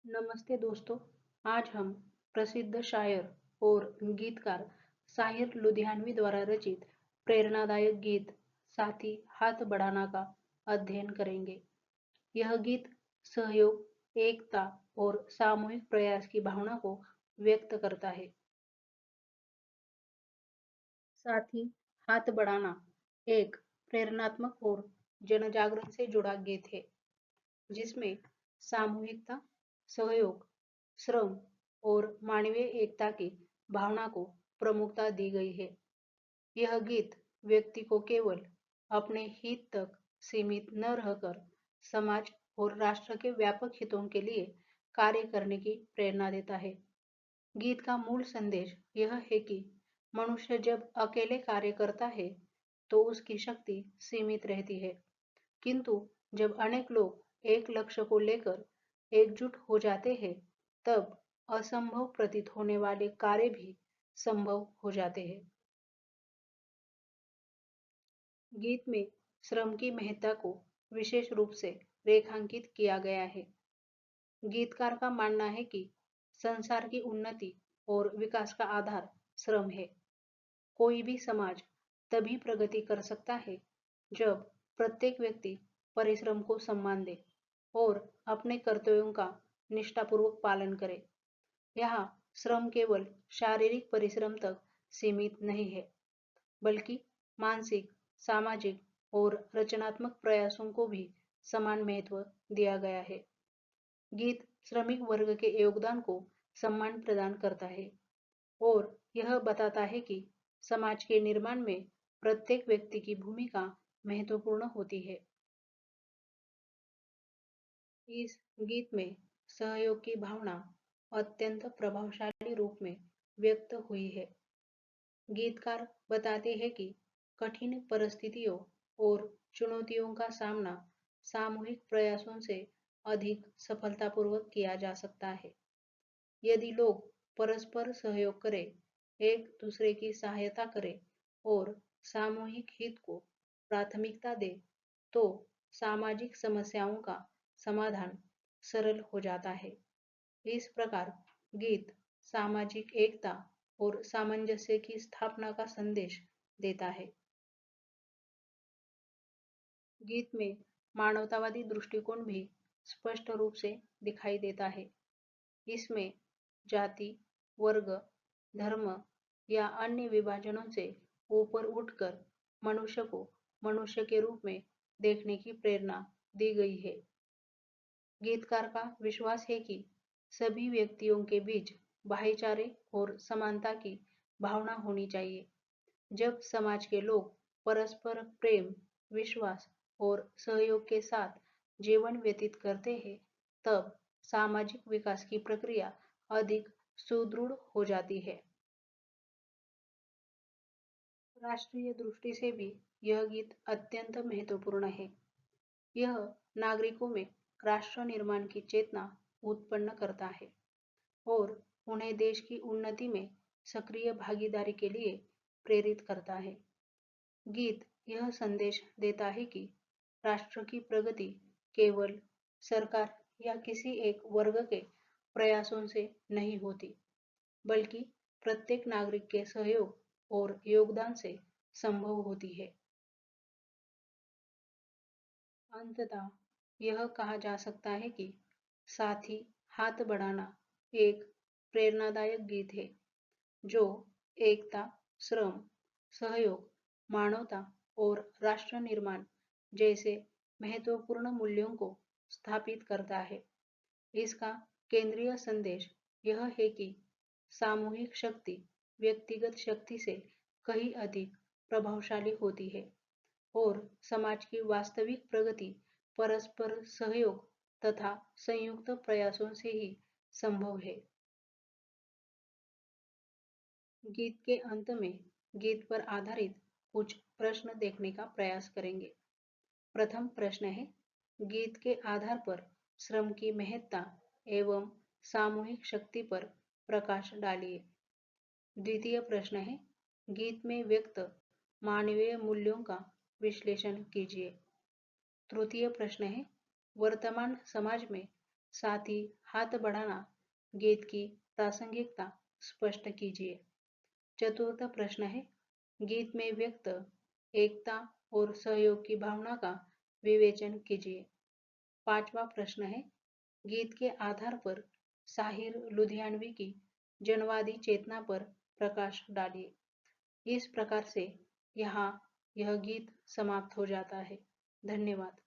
नमस्ते दोस्तों। आज हम प्रसिद्ध शायर और गीतकार साहिर लुधियानवी द्वारा रचित प्रेरणादायक गीत साथी हाथ बढ़ाना का अध्ययन करेंगे। यह गीत सहयोग, एकता और सामूहिक प्रयास की भावना को व्यक्त करता है। साथी हाथ बढ़ाना एक प्रेरणात्मक और जनजागरण से जुड़ा गीत है, जिसमें सामूहिकता, सहयोग, श्रम और मानवीय एकता की भावना को प्रमुखता दी गई है। यह गीत व्यक्ति को केवल अपने हित तक सीमित न रहकर समाज और राष्ट्र के व्यापक हितों के लिए कार्य करने की प्रेरणा देता है। गीत का मूल संदेश यह है कि मनुष्य जब अकेले कार्य करता है तो उसकी शक्ति सीमित रहती है, किंतु जब अनेक लोग एक लक्ष्य को लेकर एकजुट हो जाते हैं, तब असंभव प्रतीत होने वाले कार्य भी संभव हो जाते हैं। गीत में श्रम की महत्ता को विशेष रूप से रेखांकित किया गया है। गीतकार का मानना है कि संसार की उन्नति और विकास का आधार श्रम है। कोई भी समाज तभी प्रगति कर सकता है जब प्रत्येक व्यक्ति परिश्रम को सम्मान दे और अपने कर्तव्यों का निष्ठापूर्वक पालन करे। यहाँ श्रम केवल शारीरिक परिश्रम तक सीमित नहीं है, बल्कि मानसिक, सामाजिक और रचनात्मक प्रयासों को भी समान महत्व दिया गया है। गीत श्रमिक वर्ग के योगदान को सम्मान प्रदान करता है और यह बताता है कि समाज के निर्माण में प्रत्येक व्यक्ति की भूमिका महत्वपूर्ण होती है। इस गीत में सहयोग की भावना अत्यंत प्रभावशाली रूप में व्यक्त हुई है। गीतकार बताते हैं कि कठिन परिस्थितियों और चुनौतियों का सामना सामूहिक प्रयासों से अधिक सफलतापूर्वक किया जा सकता है। यदि लोग परस्पर सहयोग करें, एक दूसरे की सहायता करें और सामूहिक हित को प्राथमिकता दें, तो सामाजिक समस्याओं का समाधान सरल हो जाता है। इस प्रकार गीत सामाजिक एकता और सामंजस्य की स्थापना का संदेश देता है। गीत में मानवतावादी दृष्टिकोण भी स्पष्ट रूप से दिखाई देता है। इसमें जाति, वर्ग, धर्म या अन्य विभाजनों से ऊपर उठकर मनुष्य को मनुष्य के रूप में देखने की प्रेरणा दी गई है। गीतकार का विश्वास है कि सभी व्यक्तियों के बीच भाईचारे और समानता की भावना होनी चाहिए। जब समाज के लोग परस्पर प्रेम, विश्वास और सहयोग के साथ जीवन व्यतीत करते हैं, तब सामाजिक विकास की प्रक्रिया अधिक सुदृढ़ हो जाती है। राष्ट्रीय दृष्टि से भी यह गीत अत्यंत महत्वपूर्ण है। यह नागरिकों में राष्ट्र निर्माण की चेतना उत्पन्न करता है और उन्हें देश की उन्नति में सक्रिय भागीदारी के लिए प्रेरित करता है। गीत यह संदेश देता है कि राष्ट्र की प्रगति केवल सरकार या किसी एक वर्ग के प्रयासों से नहीं होती, बल्कि प्रत्येक नागरिक के सहयोग और योगदान से संभव होती है। अंततः यह कहा जा सकता है कि साथी हाथ बढ़ाना एक प्रेरणादायक गीत है जो एकता, श्रम, सहयोग, मानवता और राष्ट्र निर्माण जैसे महत्वपूर्ण मूल्यों को स्थापित करता है। इसका केंद्रीय संदेश यह है कि सामूहिक शक्ति व्यक्तिगत शक्ति से कहीं अधिक प्रभावशाली होती है और समाज की वास्तविक प्रगति परस्पर सहयोग तथा संयुक्त प्रयासों से ही संभव है। गीत के अंत में गीत पर आधारित कुछ प्रश्न देखने का प्रयास करेंगे। प्रथम प्रश्न है, गीत के आधार पर श्रम की महत्ता एवं सामूहिक शक्ति पर प्रकाश डालिए। द्वितीय प्रश्न है, गीत में व्यक्त मानवीय मूल्यों का विश्लेषण कीजिए। तृतीय प्रश्न है, वर्तमान समाज में साथ ही हाथ बढ़ाना गीत की प्रासंगिकता स्पष्ट कीजिए। चतुर्थ प्रश्न है, गीत में व्यक्त एकता और सहयोग की भावना का विवेचन कीजिए। पांचवा प्रश्न है, गीत के आधार पर साहिर लुधियानवी की जनवादी चेतना पर प्रकाश डालिए। इस प्रकार से यहाँ यह गीत समाप्त हो जाता है। धन्यवाद।